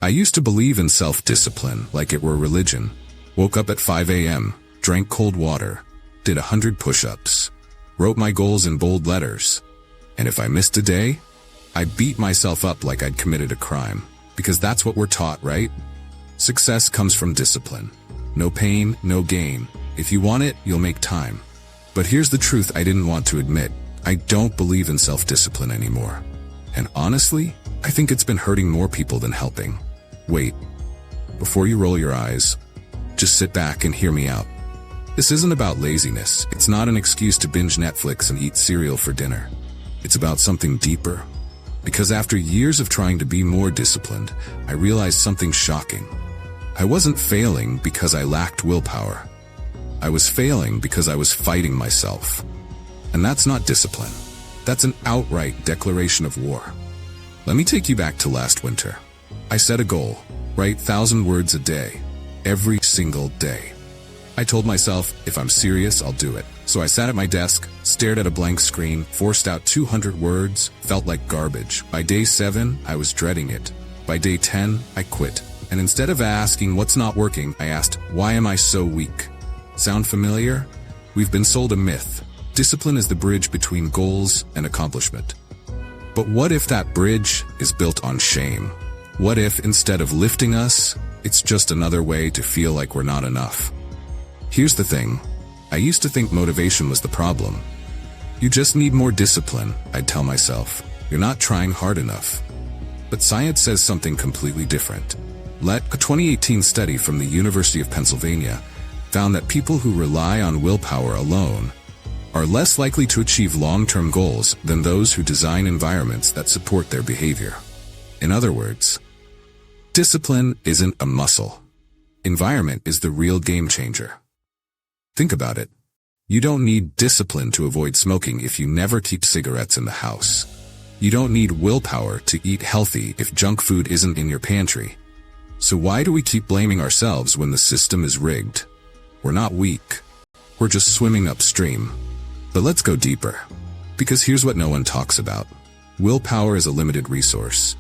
I used to believe in self-discipline like it were religion. Woke up at 5 a.m., drank cold water, did 100 push-ups, wrote my goals in bold letters. And if I missed a day, I beat myself up like I'd committed a crime. Because that's what we're taught, right? Success comes from discipline. No pain, no gain. If you want it, you'll make time. But here's the truth I didn't want to admit. I don't believe in self-discipline anymore. And honestly, I think it's been hurting more people than helping. Wait. Before you roll your eyes, just sit back and hear me out. This isn't about laziness. It's not an excuse to binge Netflix and eat cereal for dinner. It's about something deeper. Because after years of trying to be more disciplined, I realized something shocking. I wasn't failing because I lacked willpower. I was failing because I was fighting myself. And that's not discipline. That's an outright declaration of war. Let me take you back to last winter. I set a goal, write 1,000 words a day, every single day. I told myself, if I'm serious, I'll do it. So I sat at my desk, stared at a blank screen, forced out 200 words, felt like garbage. By day 7, I was dreading it. By day 10, I quit. And instead of asking what's not working, I asked, why am I so weak? Sound familiar? We've been sold a myth. Discipline is the bridge between goals and accomplishment. But what if that bridge is built on shame? What if, instead of lifting us, it's just another way to feel like we're not enough? Here's the thing. I used to think motivation was the problem. You just need more discipline, I'd tell myself. You're not trying hard enough. But science says something completely different. A 2018 study from the University of Pennsylvania found that people who rely on willpower alone are less likely to achieve long-term goals than those who design environments that support their behavior. In other words, discipline isn't a muscle. Environment is the real game changer. Think about it. You don't need discipline to avoid smoking if you never keep cigarettes in the house. You don't need willpower to eat healthy if junk food isn't in your pantry. So why do we keep blaming ourselves when the system is rigged? We're not weak. We're just swimming upstream. But let's go deeper. Because here's what no one talks about. Willpower is a limited resource.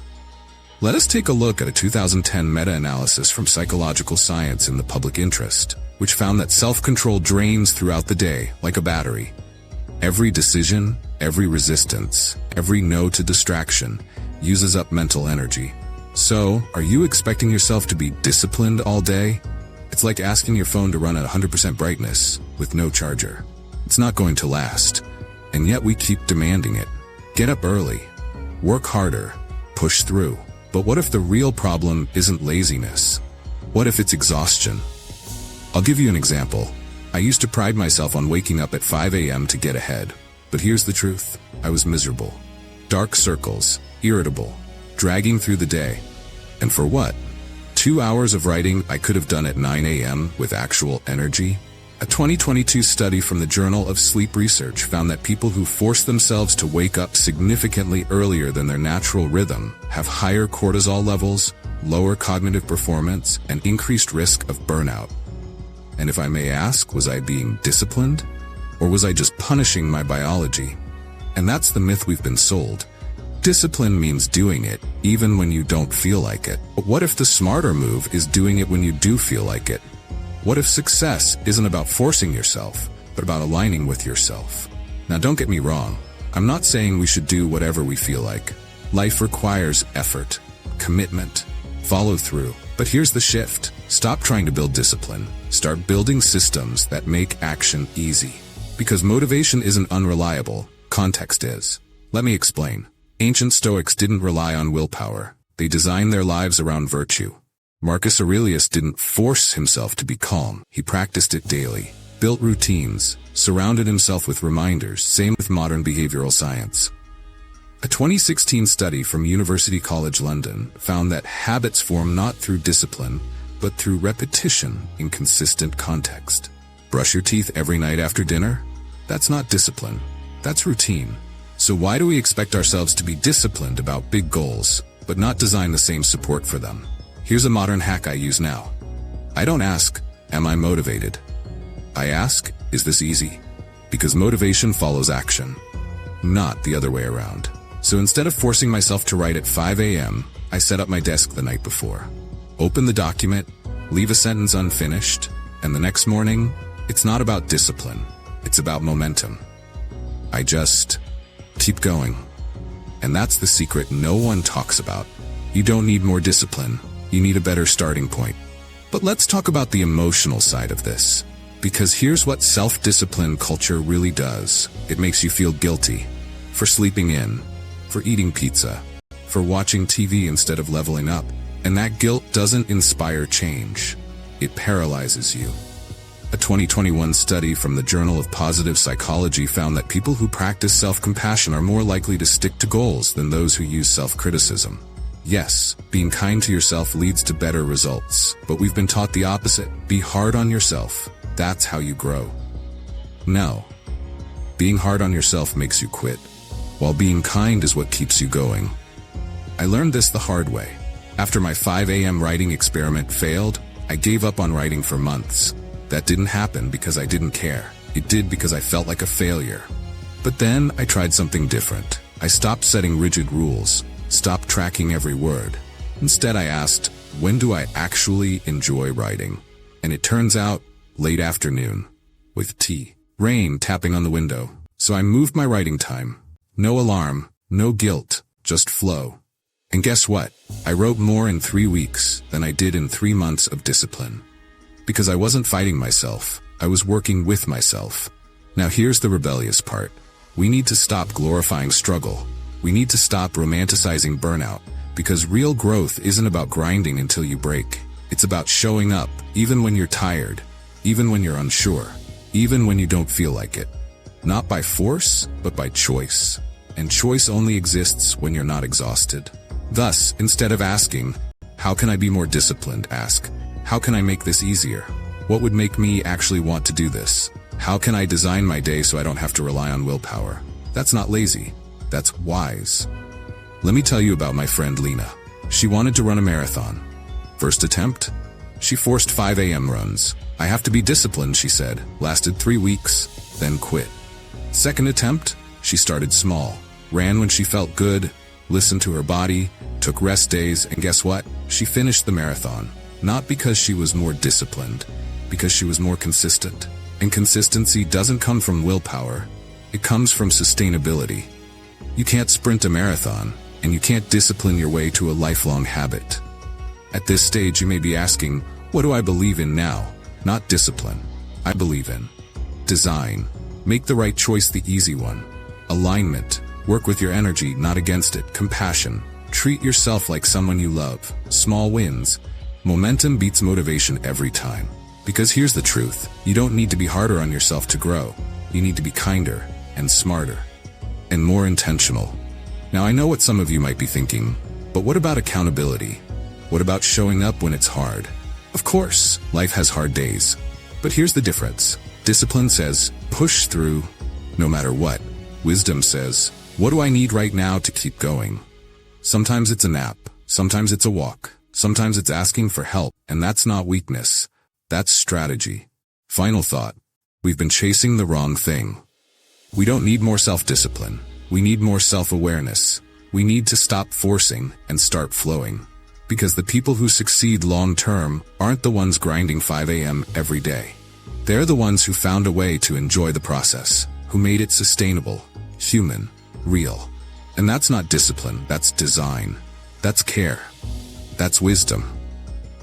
Let us take a look at a 2010 meta-analysis from Psychological Science in the Public Interest, which found that self-control drains throughout the day like a battery. Every decision, every resistance, every no to distraction uses up mental energy. So, are you expecting yourself to be disciplined all day? It's like asking your phone to run at 100% brightness with no charger. It's not going to last. And yet we keep demanding it. Get up early. Work harder. Push through. But what if the real problem isn't laziness? What if it's exhaustion? I'll give you an example. I used to pride myself on waking up at 5 a.m. to get ahead. But here's the truth. I was miserable. Dark circles. Irritable. Dragging through the day. And for what? 2 hours of writing I could have done at 9 a.m. with actual energy? A 2022 study from the Journal of Sleep Research found that people who force themselves to wake up significantly earlier than their natural rhythm have higher cortisol levels, lower cognitive performance, and increased risk of burnout. And if I may ask, was I being disciplined? Or was I just punishing my biology? And that's the myth we've been sold. Discipline means doing it, even when you don't feel like it. But what if the smarter move is doing it when you do feel like it? What if success isn't about forcing yourself, but about aligning with yourself? Now don't get me wrong, I'm not saying we should do whatever we feel like. Life requires effort, commitment, follow through. But here's the shift. Stop trying to build discipline. Start building systems that make action easy. Because motivation isn't unreliable, context is. Let me explain. Ancient Stoics didn't rely on willpower. They designed their lives around virtue. Marcus Aurelius didn't force himself to be calm. He practiced it daily, built routines, surrounded himself with reminders. Same with modern behavioral science. A 2016 study from University College London found that habits form not through discipline, but through repetition in consistent context. Brush your teeth every night after dinner? That's not discipline. That's routine. So why do we expect ourselves to be disciplined about big goals, but not design the same support for them? Here's a modern hack I use now. I don't ask, am I motivated? I ask, is this easy? Because motivation follows action, not the other way around. So instead of forcing myself to write at 5 a.m., I set up my desk the night before. Open the document, leave a sentence unfinished, and the next morning, it's not about discipline. It's about momentum. I just keep going. And that's the secret no one talks about. You don't need more discipline. You need a better starting point. But let's talk about the emotional side of this. Because here's what self-discipline culture really does. It makes you feel guilty for sleeping in, for eating pizza, for watching TV instead of leveling up. And that guilt doesn't inspire change. It paralyzes you. A 2021 study from the Journal of Positive Psychology found that people who practice self-compassion are more likely to stick to goals than those who use self-criticism. Yes, being kind to yourself leads to better results, but we've been taught the opposite. Be hard on yourself. That's how you grow. No. Being hard on yourself makes you quit, while being kind is what keeps you going. I learned this the hard way. After my 5 a.m. writing experiment failed, I gave up on writing for months. That didn't happen because I didn't care. It did because I felt like a failure. But then I tried something different. I stopped setting rigid rules, stopped tracking every word. Instead, I asked, when do I actually enjoy writing? And it turns out, late afternoon, with tea. Rain tapping on the window. So I moved my writing time. No alarm, no guilt, just flow. And guess what? I wrote more in 3 weeks than I did in 3 months of discipline. Because I wasn't fighting myself, I was working with myself. Now here's the rebellious part. We need to stop glorifying struggle. We need to stop romanticizing burnout. Because real growth isn't about grinding until you break. It's about showing up, even when you're tired, even when you're unsure, even when you don't feel like it. Not by force, but by choice. And choice only exists when you're not exhausted. Thus, instead of asking, how can I be more disciplined, ask, how can I make this easier? What would make me actually want to do this? How can I design my day so I don't have to rely on willpower? That's not lazy. That's wise. Let me tell you about my friend Lena. She wanted to run a marathon. First attempt? She forced 5 a.m. runs. I have to be disciplined, she said. Lasted 3 weeks, then quit. Second attempt? She started small. Ran when she felt good, listened to her body, took rest days, and guess what? She finished the marathon. Not because she was more disciplined, because she was more consistent. And consistency doesn't come from willpower. It comes from sustainability. You can't sprint a marathon, and you can't discipline your way to a lifelong habit. At this stage, you may be asking, what do I believe in now? Not discipline. I believe in design. Make the right choice the easy one. Alignment. Work with your energy, not against it. Compassion. Treat yourself like someone you love. Small wins. Momentum beats motivation every time. Because here's the truth. You don't need to be harder on yourself to grow. You need to be kinder and smarter and more intentional. Now I know what some of you might be thinking, but what about accountability? What about showing up when it's hard? Of course, life has hard days. But here's the difference. Discipline says, push through, no matter what. Wisdom says, what do I need right now to keep going? Sometimes it's a nap. Sometimes it's a walk. Sometimes it's asking for help. And that's not weakness. That's strategy. Final thought. We've been chasing the wrong thing. We don't need more self-discipline. We need more self-awareness. We need to stop forcing and start flowing. Because the people who succeed long-term aren't the ones grinding 5 a.m. every day. They're the ones who found a way to enjoy the process, who made it sustainable, human, real. And that's not discipline, that's design. That's care. That's wisdom.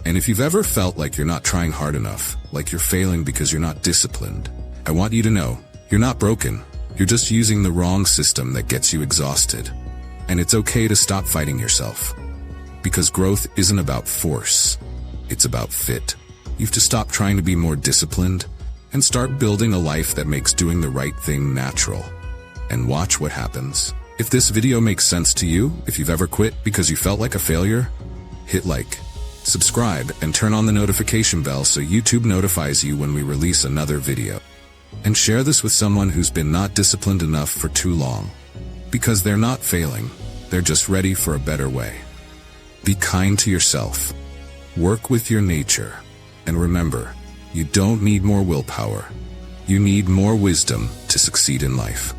And if you've ever felt like you're not trying hard enough, like you're failing because you're not disciplined, I want you to know, you're not broken. You're just using the wrong system that gets you exhausted. And it's okay to stop fighting yourself. Because growth isn't about force. It's about fit. You have to stop trying to be more disciplined and start building a life that makes doing the right thing natural. And watch what happens. If this video makes sense to you, if you've ever quit because you felt like a failure, hit like, subscribe, and turn on the notification bell so YouTube notifies you when we release another video. And share this with someone who's been not disciplined enough for too long. Because they're not failing, they're just ready for a better way. Be kind to yourself. Work with your nature. And remember, you don't need more willpower. You need more wisdom to succeed in life.